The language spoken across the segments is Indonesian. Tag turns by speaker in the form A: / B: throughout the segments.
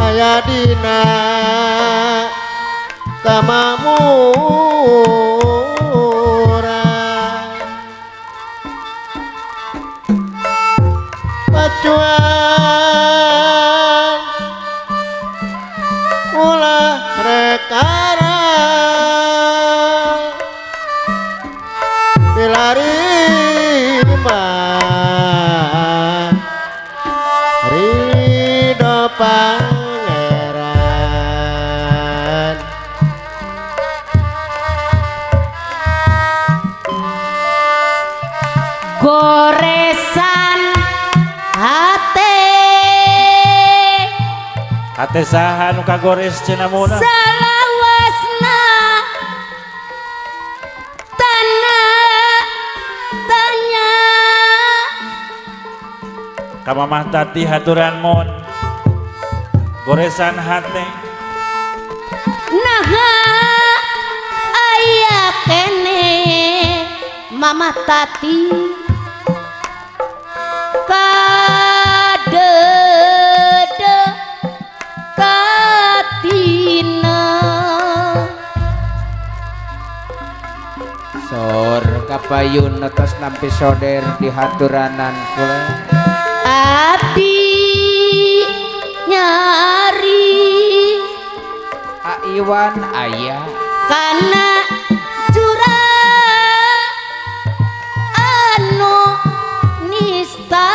A: aya dina kamakmuran pacuan ulah rekara dilarima ridho pangeran
B: goresan
C: hate saha nu kagores cenah muna
B: salawasna tanah tanya
C: ka mamah tati haturan mon goresan hate
B: nah aya kene mama tati kadede katina
D: sor kapayun atas nampi soder di haturanan kula
B: abdi nyari
D: Iwan ayah
B: kana jurang anu nista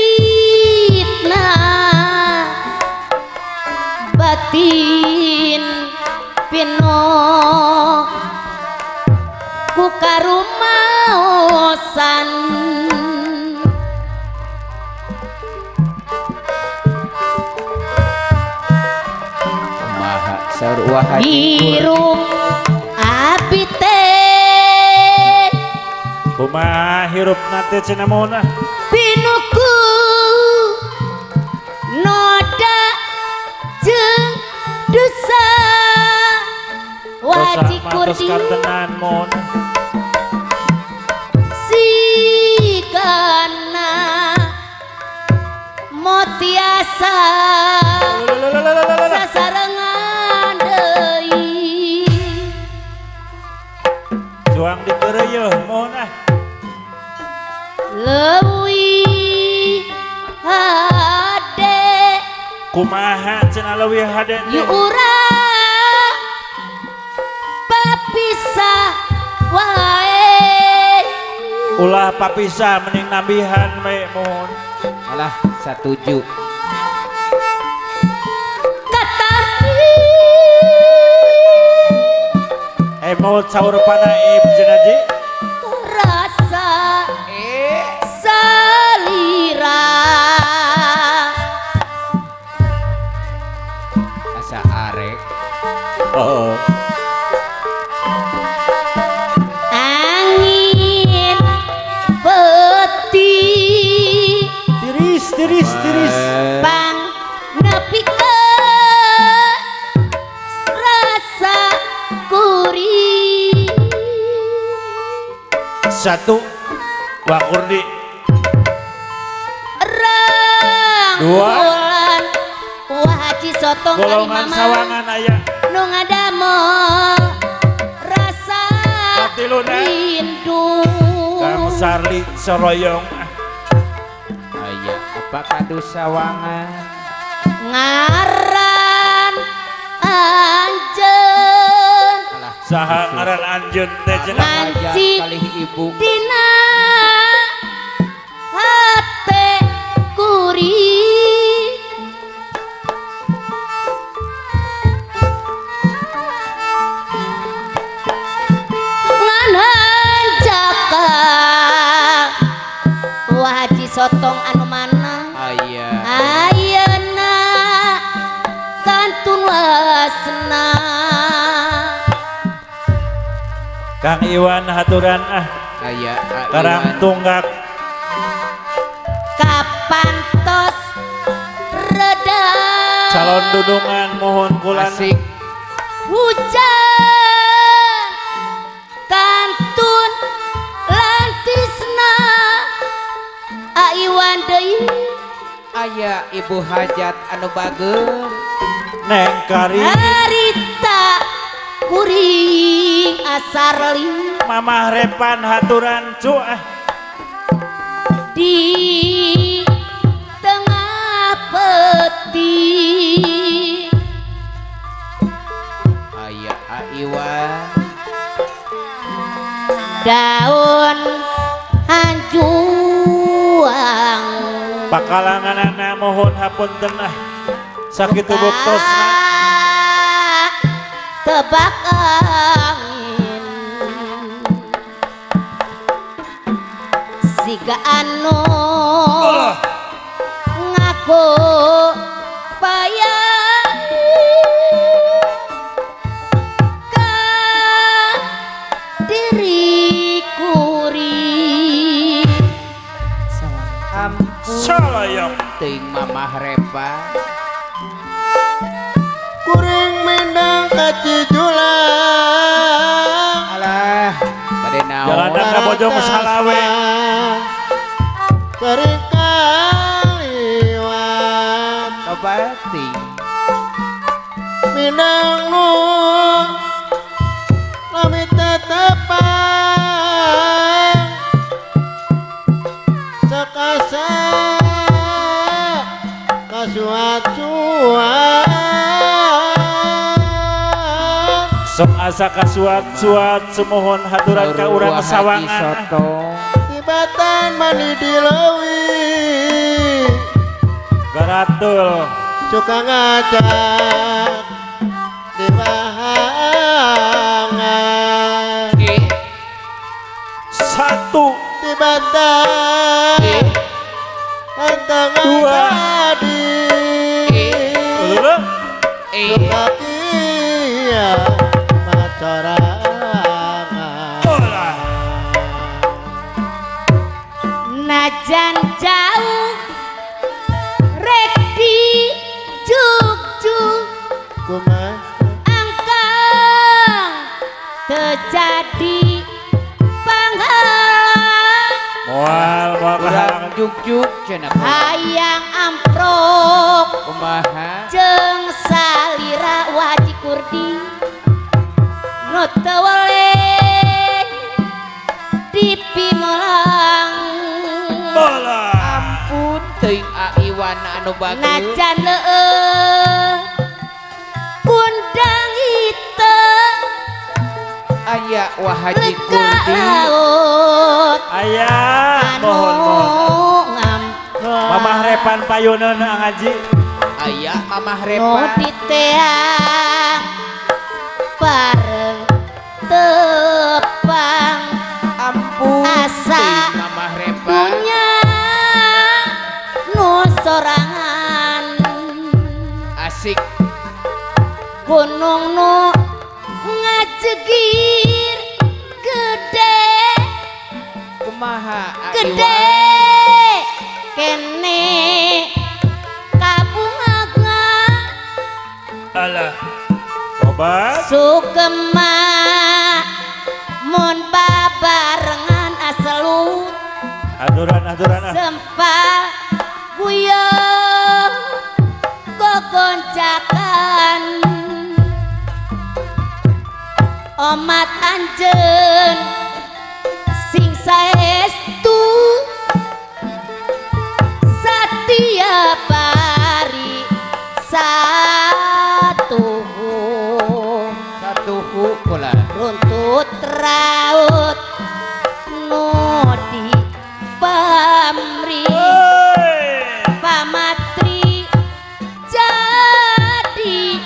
B: jeritna batin pino ku karumaosan
D: kumaha saur haji
B: hirung abi teh
C: kumaha hirup nate cenah muna
B: pinuku noda jeung dosa
C: dosa
B: wajib
C: matos
B: kurdi
C: kantenan mon
B: sikana motiasa sasarengan deui
C: juang dikeureuh mon
B: leuwih hade
C: kumaha cenah leuwih hade
B: yu urang papisah wae
C: ulah papisah mending nambihan we mon
D: alah satuju
C: emot saur panaib cenah ji
B: rasa salira
D: asa arek
C: oh
B: angin peti
C: tiris
B: pang nepikeun rasa gurih
C: satu wakurdi
B: dua wah haji sotong kali
C: golongan
B: mama
C: sawangan aya
B: nu ngadamel rasa
C: katiluna
B: rindu
C: Kang Sarli Soroyong
D: aya apa kadu sawangan
B: ngaran anjeun
D: alah
C: saha ngaran anjeun teh cenah
B: nganci
D: kali ibu
B: dina hate kuring nganan jaka wah haji sotong anu mana
D: aya
B: ayeuna kantun wasna
C: Kang Iwan haturan
D: aya
C: karang tunggak
B: kapan tos reda
C: calon dudungan mohon kulan
D: asik
B: hujan
D: aya ibu hajat anu bagus
C: Neng Kari
B: harita kuring asarli
C: Mamah Repan haturan cuah
B: di tengah peti
D: aya aiwa
B: daun hanjuang
C: pakalanganana mohon hapunten sakit buktosna
B: tebak angin siga anu ngaku payah ka diri kuring
D: ampun
C: salayang
D: ting mamah repa
A: kuring mindang kacijulang
D: alah pada naon
C: Jalan ka Bojong Salawe
A: kering kaliwat
D: kabati
A: mindang nu lami tetepang sakasa kasuat-suat
C: sok asa kasuat-suat semohon haturan ka urang sawangan
D: soto
A: tibatan mani dilewi
C: garatul
A: suka ngajak di bahangan
C: satu
A: tibatan antang
C: Dua.
A: tadi
C: lulu
A: suka kia macorangan
B: najan jauh rek di juk-juk
A: kumah
B: angkang terjadi panghalang
C: moal
D: urang
C: kahalangan
D: juk-juk cenah
B: hayang amprok
D: kumaha
B: jeung salira waji kurdi nu teu weleh dipimelang
C: bola
D: ampun teuing aiwana anu bagus
B: najan leueuh kundang hitam
D: aya wahaji
B: leka
D: kurdi
B: laut
C: ayah
B: anu
C: mohon
B: ngampar
C: Mamah Repan payunan ngaji
D: aya mamah
B: nu
D: repa
B: diteang bareng tepang
D: ampun
B: Asa.
D: teuing mamah repa
B: punya nu sorangan
D: asik
B: gunung nu ngajegir gede
D: kumaha
B: gede
D: aiwa
B: kene kabungaga
C: alah obat
B: sugema mun babarengan aselu
C: aturan
B: sempal guyong gogoncakan omat anjeun sing saestu satia pari satuhu
D: satuhu kula
B: runtut raut nodi pamri pamatri jadi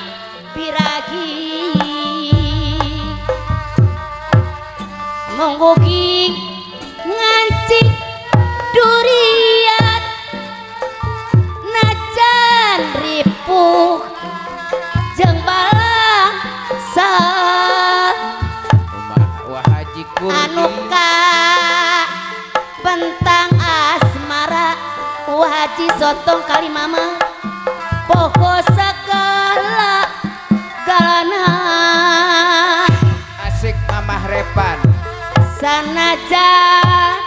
B: piragi monggogi ngancik durian najan ripuh jeung balang
D: kumaha wahaji kurdi
B: anu ka pentang asmara waji sotong kali mama poho segala galana
D: asik mamah repan
B: sanajan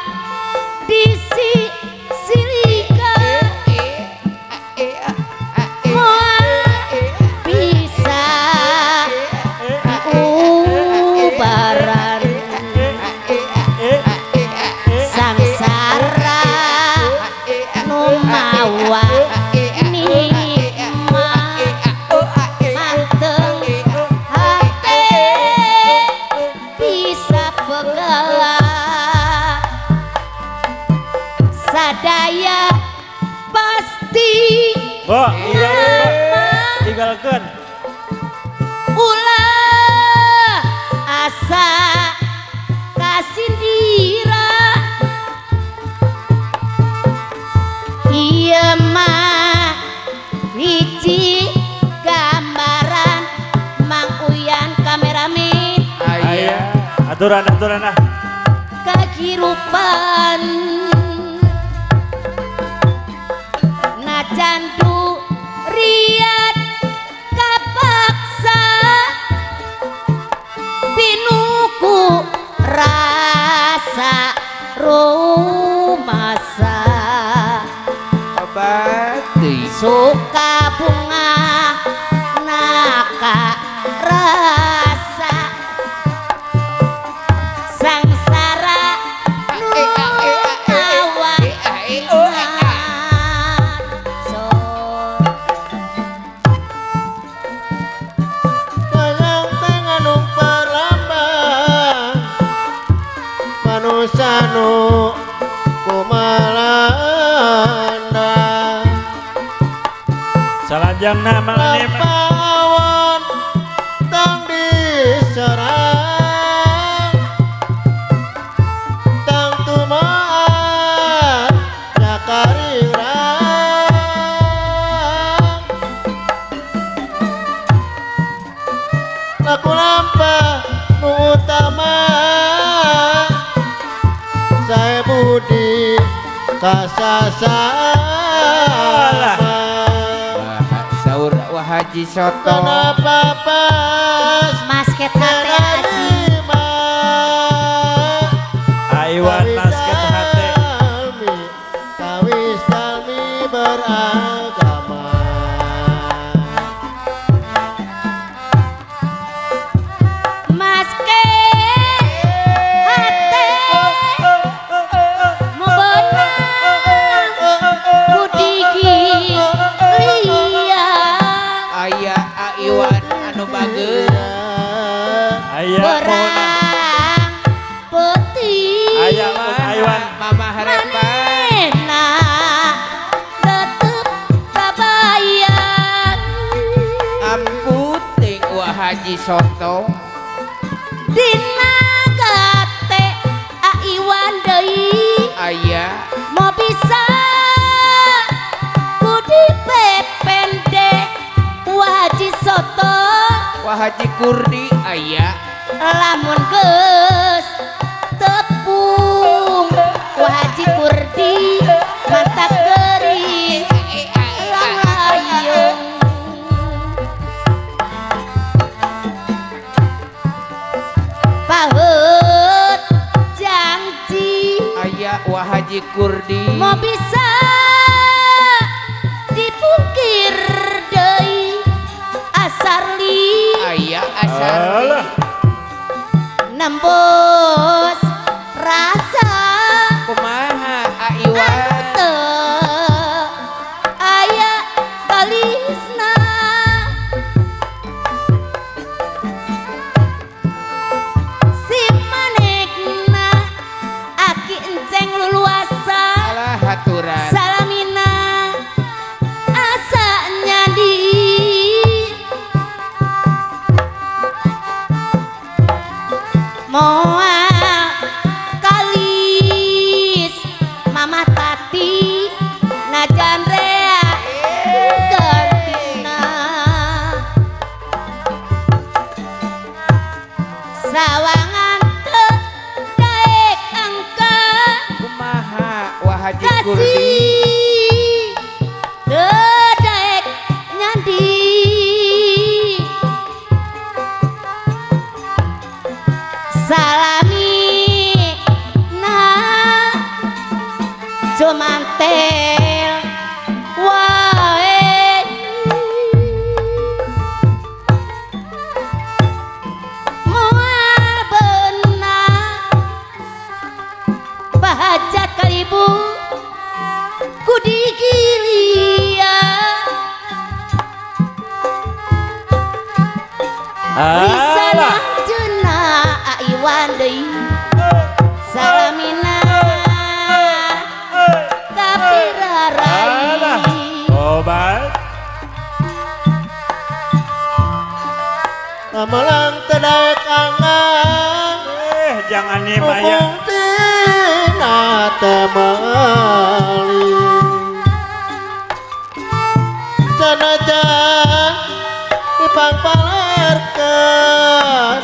B: disi silika bubaran sangsara nu mawa nikmat manteng hate bisa pegala sadaya pasti
C: tinggalkan
B: ulah asa kasindira ieu mah hiji gambaran Mang Uyan kameramen
C: aya aturan
B: kehirupan najandu riat kapaksa pinuku rasa rumasa
D: abadi
B: suka bunga naka rasa sangsara nuawa so
A: Bayang tenganung perlambang manusanu kumalanda
C: salanjangna mangane
A: lampawan tang diserang tang tumaan cakarirang laku lampah nu utama saya budi kasasama
D: sahur wah Haji Soto
A: kenapa pas
B: masket hati aji
C: Aiwan basket hate
A: Kawis kami beragama
B: masket hati mau benang kudigi liat
D: aya Aiwan anu bageus
C: aya
B: perang putih
C: aya Aiwan
D: mama harapan
B: manena tetep kabayan
D: amputing wah Haji Soto
B: dina kate aiwan deui
D: aya
B: mau bisa kudi pepende wajib soto
D: wah Haji Kurdi aya
B: lamun geus tepung wajib kurdi mata kering layung paheut janji
D: aya wah Haji Kurdi
B: mau bisa dipungkir deui asarli
D: aya asar
C: alah
B: nembus rasa
D: kumaha Aiwan
B: teu aya kalisna si manehna aki enceng luluasa
D: alah haturan
B: salamina asa nyadi moal kalis mama tati najan rea gantina sawangan teu daek angka
D: kumaha wah Haji Kurdi
B: kasih dedek nyandi salami nah cumantel wae moal awan deui salamina tapi rarai
C: obat
A: Amalang tedek angan
C: jangan nih Maya
A: tina temali sanajan ipang palerkeun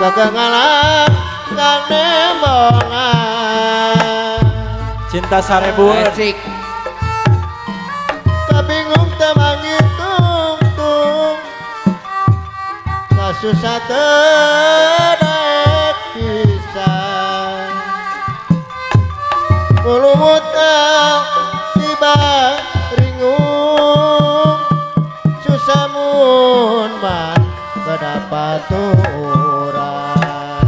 A: kagangalan kang nembongan
C: cinta sarebu
D: asik
A: kabingung teu mangitung-tung kasusah tedek pisan mulumut tiba ringung susah mun man kedapat urang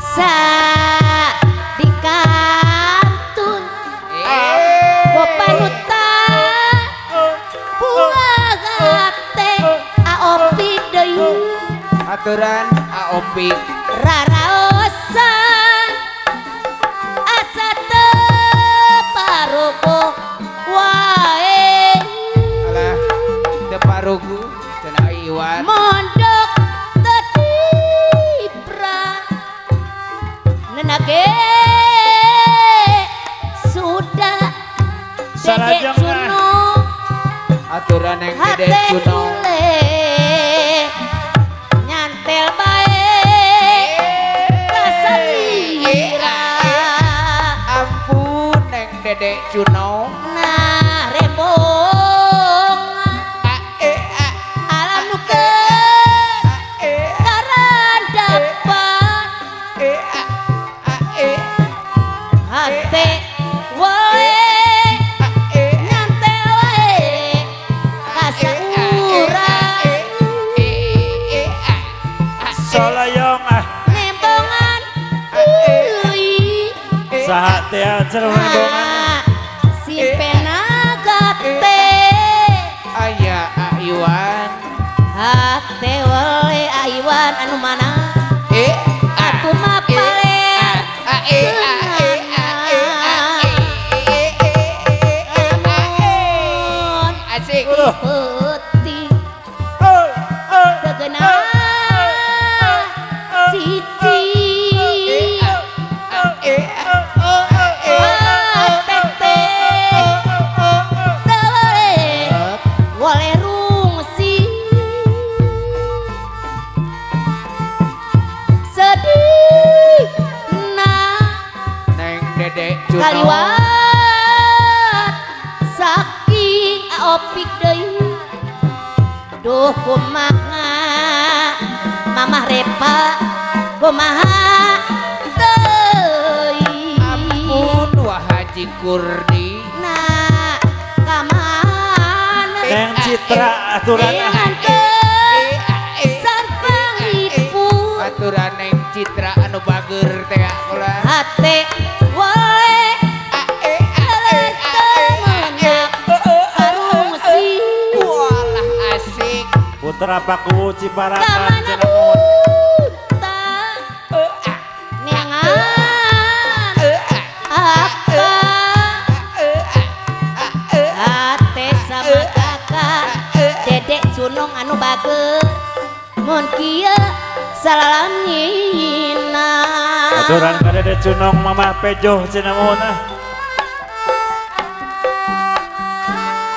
B: sa dikantun gopanutan buagate aopi deui
D: aturan aopik
B: raraosan asa teu parogo wae
D: alah teu parugu cenah Iwan
B: mondok tetipra nenage sudah
C: Salajeng,
B: Dedek Cuno
D: aturan yang
B: hate
D: Dedek Cuno
B: kule nyantel bae kasarira
D: ampun neng Dedek Cuno
B: nah rembong alam nukeun karan dapat hate wae nyantel wae kasaurang
C: solayong
B: nembongan euy
C: saha teh acer nembongan
B: simpena gate
D: aya Iwan
B: hate wae aiwan anu mana atuh mah paler amun
D: asik
B: peuting tegeuna cici tete boleh rungsi sedih
D: neng Dedek Cuno
B: kaliwat saking aopik deui duh kumaha mamah repa kumaha deui
D: ampun wah Haji Kurdi
B: nah kamana
C: neng Citra aturan
B: sarpang ipu
D: aturan neng Citra anu bager teh ulah
B: hate wae
D: walah asik
C: putra paku Ciparakan
B: kamana
C: cenah nuhun
B: buta neangan aka hate sama kakak Dedek Cunong anu bager mun kieu salalamina
C: aturan ka Dedek Cunong Mamah Pejoh cenah nuhun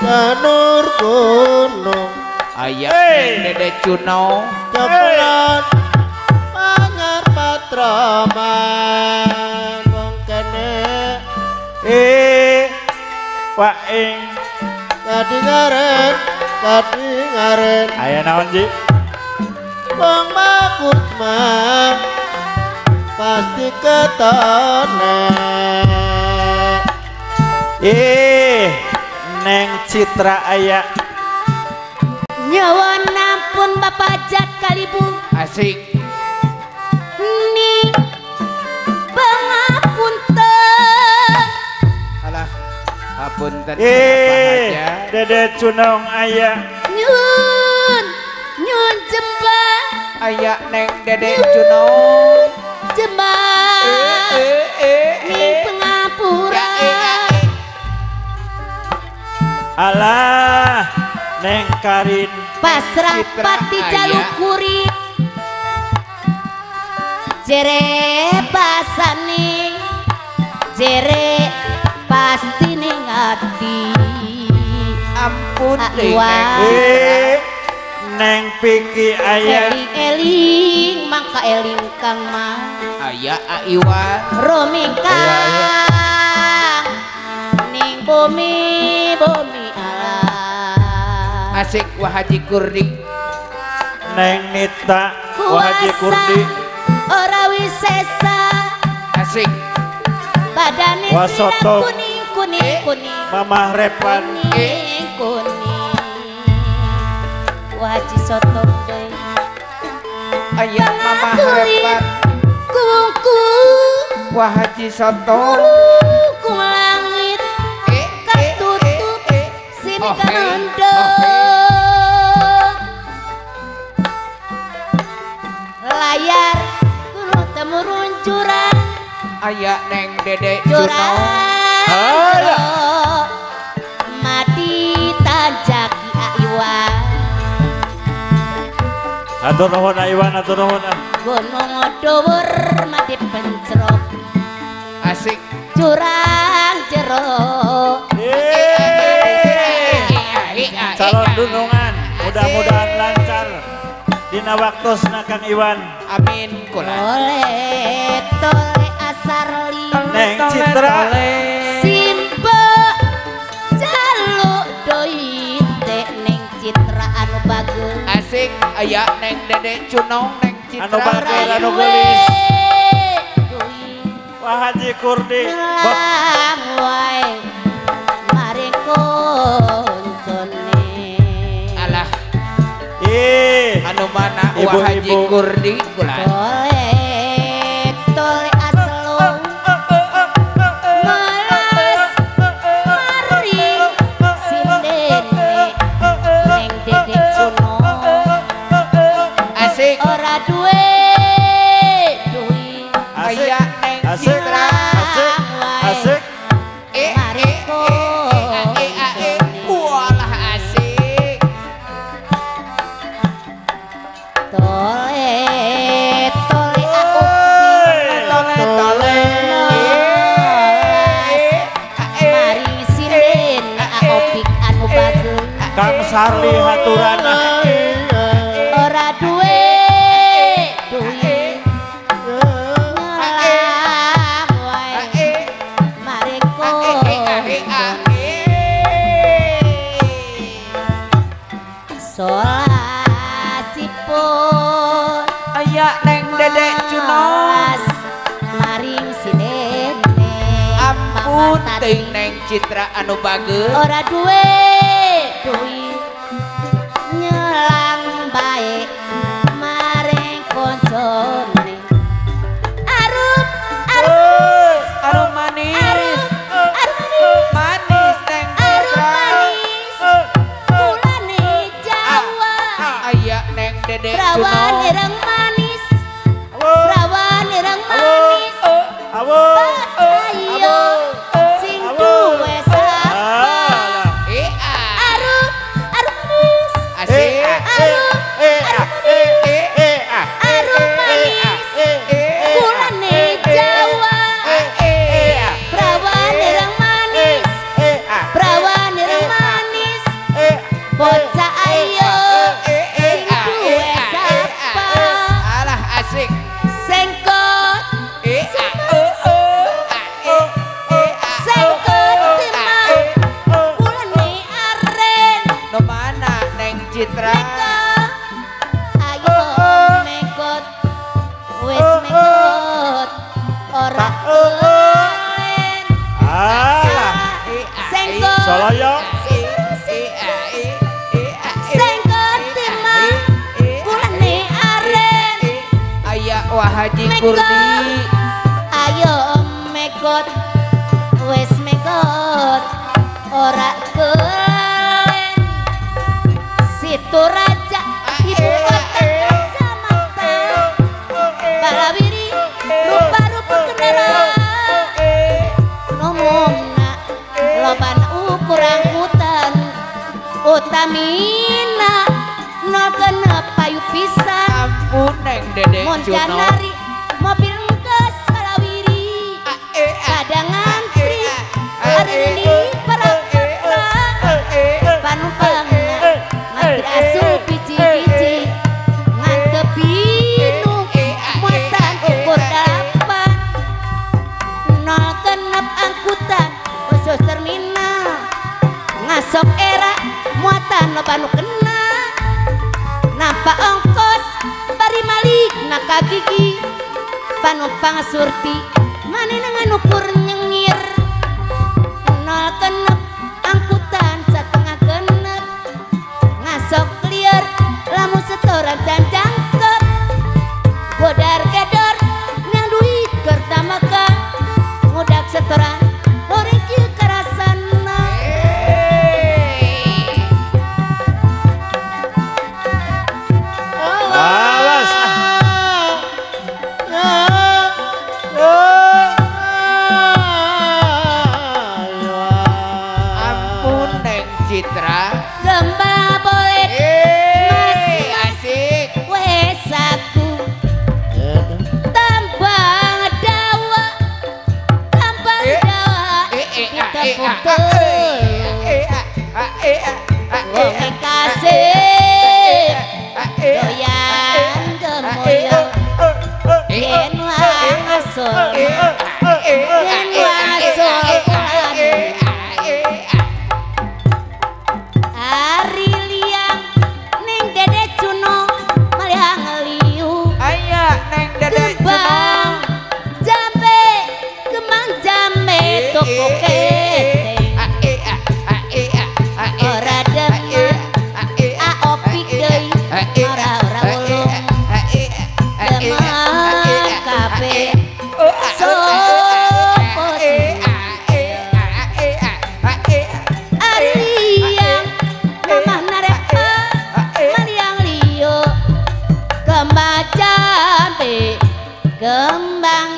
A: Janur gunung
D: aya
C: Hey.
D: neng Dedek Cuno
A: Ceplat Pangar Patraman Wong kene
C: waing
A: kadingaren
C: aya naon Ji
A: Wong makut mah pasti ketone
C: neng Citra aya
B: nyawa nampun Bapak Jat Kalibu
D: asik
B: ning pangapunten
D: alah hapunten aja
C: Dedek Cunong aya
B: nyun nyun jembar
D: aya Neng Dedek Junong
B: Jembah ning pengapura
C: Alah Neng Karin
B: pasrah
D: Citra
B: pati
D: aya.
B: jalukuri jere basani jere pasti ning ati
D: ampun deui
B: Aiwa.
D: Neng Citra
C: Neng Piki aya
B: eling-eling mangka eling kang mah
D: aya Aiwa
B: romingkang ning bumi alam
D: asik Wah Haji Kurdi
C: Neng Nita Wahaji Kurdi
B: ora wisesa
D: asik
B: badane
C: Wasoto.
B: kuning kuning kuning
C: Mamah Repan
B: kuning kuning Waji soto deui
D: aya Mama Repan
B: kuku
D: Wah Haji Soto
B: ku langit katutup sini
D: Oh, hey.
B: kamandong layar kuno temurun jurang
D: aya Neng Dedek Junong
B: jurang mati tanjaki aiwa
C: Atur nuhun Aiwan atur nuhun
B: gunung dhuwur mati pencrok
D: asik
B: jurang jero
C: calon dunungan mudah-mudahan lancar dina waktosna Kang Iwan
D: amin kula
B: oleh tole asar lima
C: Neng Citra
B: simpe jaluk doi teh neng citra anu bagus
D: asik aya Neng Dedek Junong Neng
C: Anu
D: Citra
C: bagus. Anu
B: Rayu
C: gelis.
B: doi
C: Wahaji Kurdi
B: ngelang wae mari koncone
D: alah
C: anu
D: anu mana
C: Ibu-ibu.
D: Wah Haji Kurdi kula
B: tole aslo malas mari sindene neng dedek suno
D: asik
B: ora duwe duit
D: aya Neng
C: asik
D: Citra
C: asik
B: mari koncone
D: walah asik
B: tole tole aku
D: tole
B: mari sinden opik anu bagus
C: Kang Sarli haturana
B: ora duwe duit ngelang wae mari solasipun
D: aya Neng Dedek Junong
B: maring sidene
D: ampun teuing Neng Citra anu bagus
B: ora duwe duit nyelang bae maring koncone arup arup
D: arum manis
B: arup
D: manis Neng Citra
B: manis kulane Jawa
D: aya Neng Dedek
B: perawan
D: Junong
B: ireng manis perawan ireng manis
C: awo
B: ayo sing duwe sapa arup arup manis
D: asik
B: arup arup manis kulane Jawa perawan ireng manis perawan ireng manis bocah ayo sing duwe sapa
D: alah asik
B: sengkot sengkot timang kulane aren
D: no mana Neng Citra
B: ayo mekot wis mekot ora kelen
C: alah
B: sengkot
C: Soloyo
B: sengkot timang kulane aren
D: aya Wah Haji
B: Mekot.
D: Kurdi
B: ayo mekot wis mekot ora kelen situ raja ibu kota sama
D: Dede
B: mun
D: Juno.
B: janari mobil engkeus kalawiri kadang ngantri hari para panumpang ngantri asup biji-biji ngantepi nu muatan ukur delapan nol genep angkutan khusus terminal ngasok era muatan loba nu kena nampak ongkos bari malik naka gigi panumpang surti manehna nganukur nyengir nol genep angkutan setengah genep ngasok clear lamun setoran dan jangkep bodar gedor nyang duit keur tamaka ngudak setoran horeng kieu karasana
C: Awas.
D: Ampun Neng Citra.
B: gembala boleh
D: Asik.
B: wesaku tambang dawa kita putih wong kasih doyan gemoyo yen wasol yen wasol Ari liang ning Dede Juno malih ngeliu
D: Aya Neng Dede
B: kembang jambe kembang jambe toko keteng ora demen aopik deui ora ulung demen kabe sopo Ari liang mamah narepa maliang liyo kembang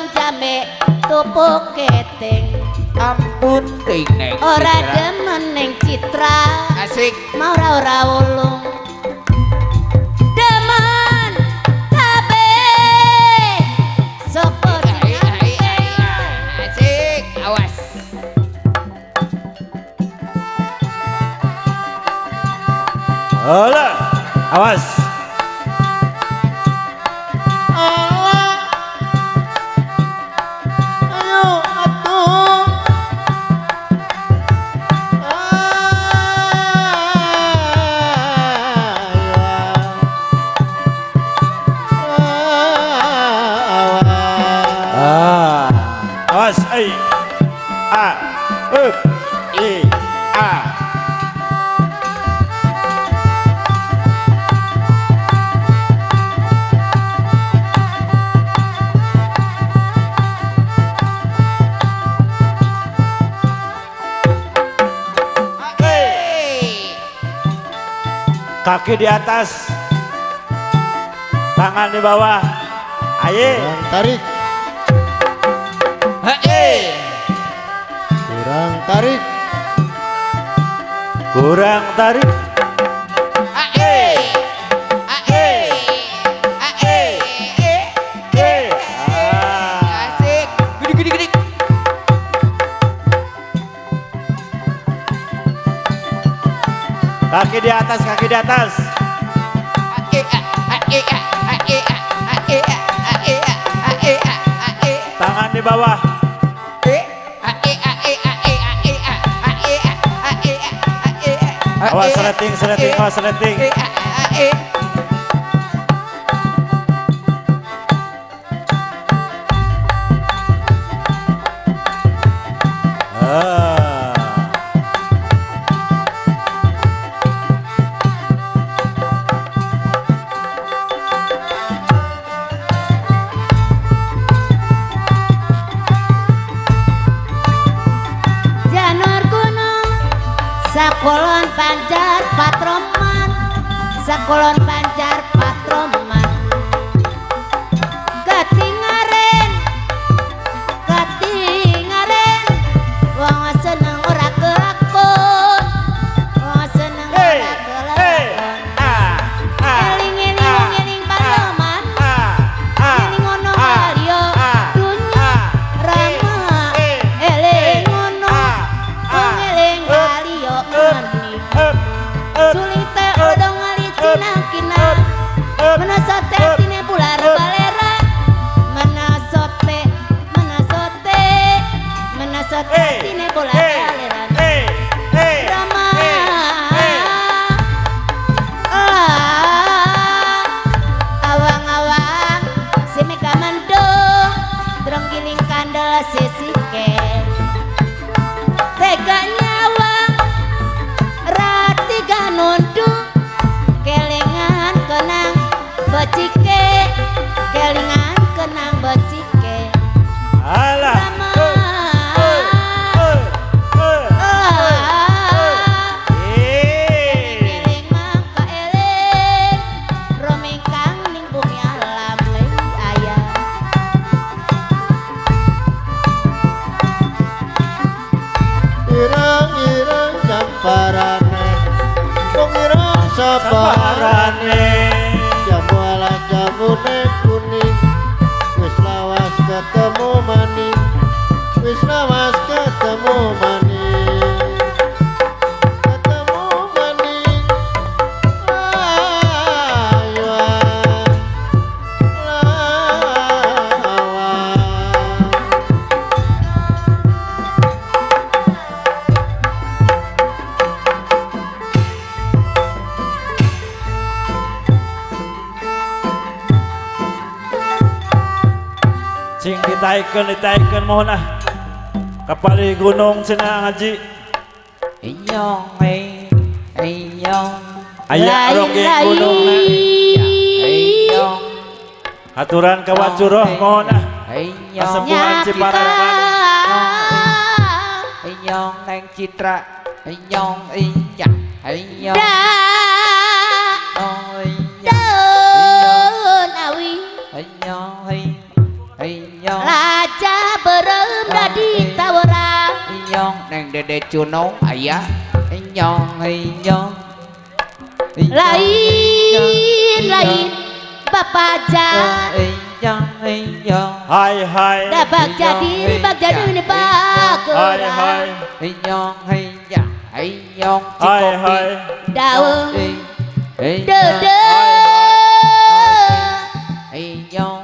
B: jambe tupuk keteng
D: Ampun ting Neng
B: ora
D: Citra.
B: demen ning Citra
D: Asik.
B: mau ora ulung demen kabeh sopo
D: Asik. Awas.
C: Alah. Awas.
A: Ayo atuh.
C: Awas. Ai. A. Up. I. A. Kaki di atas, tangan di bawah. Ayo.
A: Kurang tarik,
D: Hei.
A: kurang tarik.
C: Kurang tarik.
D: Asik. Gede.
C: Kaki di atas, kaki di atas. Tangan di bawah. Awas seleting, awas seleting.
B: Janur gunung sakulon pancar patroman sakulon pancar patroman ketingaren wong seneng ora kelakon wong seneng ora kelakon eling balyoman Menasote tine bular balera Menasote tine bular balera Rama awang-awang si meka mendung Drong giling kandel sisike Tega nyawang rati ganundung Kelingan kenang becike Kelingan kenang becike
C: Alah
B: Rama Keling mangka eling Romingkang ning bumi alam lagi ayah
A: Irang-irang jamparane Pengirang sabarane Jamu ala jamune kuning Wis lawas ketemu maning Wis lawas ketemu maning Ketemu maning Layuan Lawan
C: Cing ditaikeun mohon ah kapali gunung cenah ngaji
D: Iyong
C: aya roge gunungna
D: Iyong
C: aturan ka wacuroh mohon ah
D: Iyong
C: kasembuhan Ciparepan
D: Iyong neng Citra Iyong iya Iyong
B: daun awi
D: Iyong
B: Raja berem dadi tawara
D: Iyong neng Dede Cuno aya Iyong
B: lain Bapak Ja
C: hai
B: Dabak jadi ini bagus
D: Iyong
C: hai
B: daun dede
D: Iyong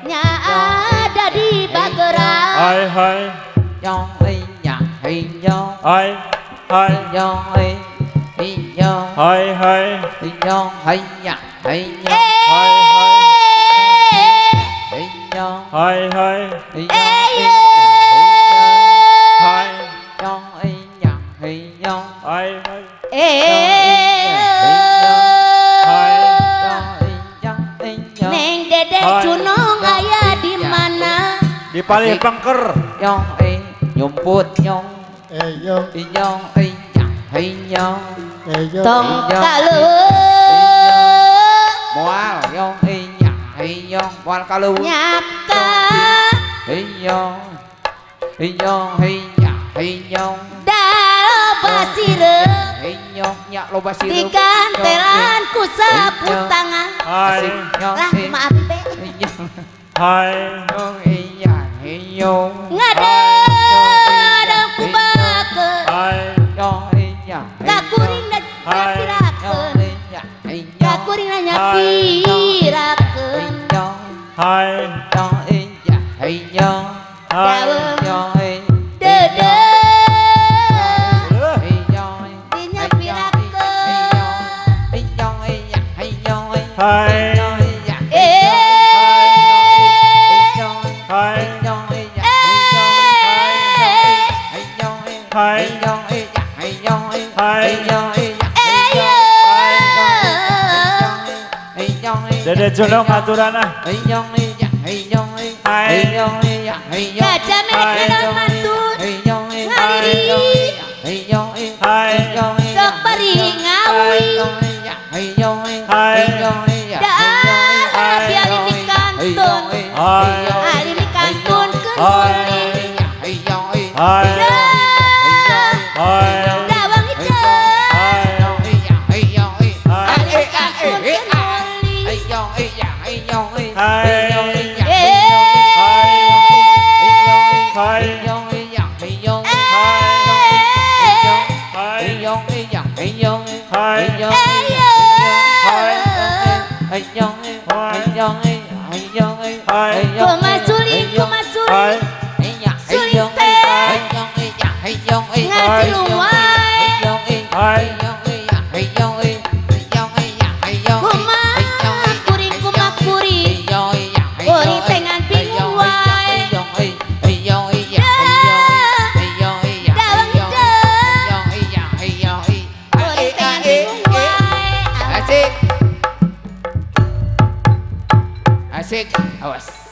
B: nya ada di Bageran
C: hai
D: Iyong Iyong
C: hai
D: Iyong Iyong
B: Neng Dede Cunong aya di mana?
C: di Palipangker
D: nyumput nyong
A: Eyong
D: Iyong Iyong
B: Tong kalu
D: Moal Iyong Iyong Moal kalu
B: nyaka
D: Iyong
B: dalo basireu
D: Iyong nyak loba sirup
B: digantelan ku sapu tangan
C: hai
B: lah maaf teh
C: hai
B: ngadadang ku bakeun
C: hai
B: kakuring da nyapirakeun kakuring da nyapirakeun
C: hai
B: daun dede
C: hai Dede Cunong aturan ah
B: Gajah merek kedon mantun ngaliri sok bari ngawi dah biarin di kantun alin di kantun kemuling dawang hijau alin di kantun kemuling ngaji luwai kumakuri ori pengan bingung wae
D: asik awas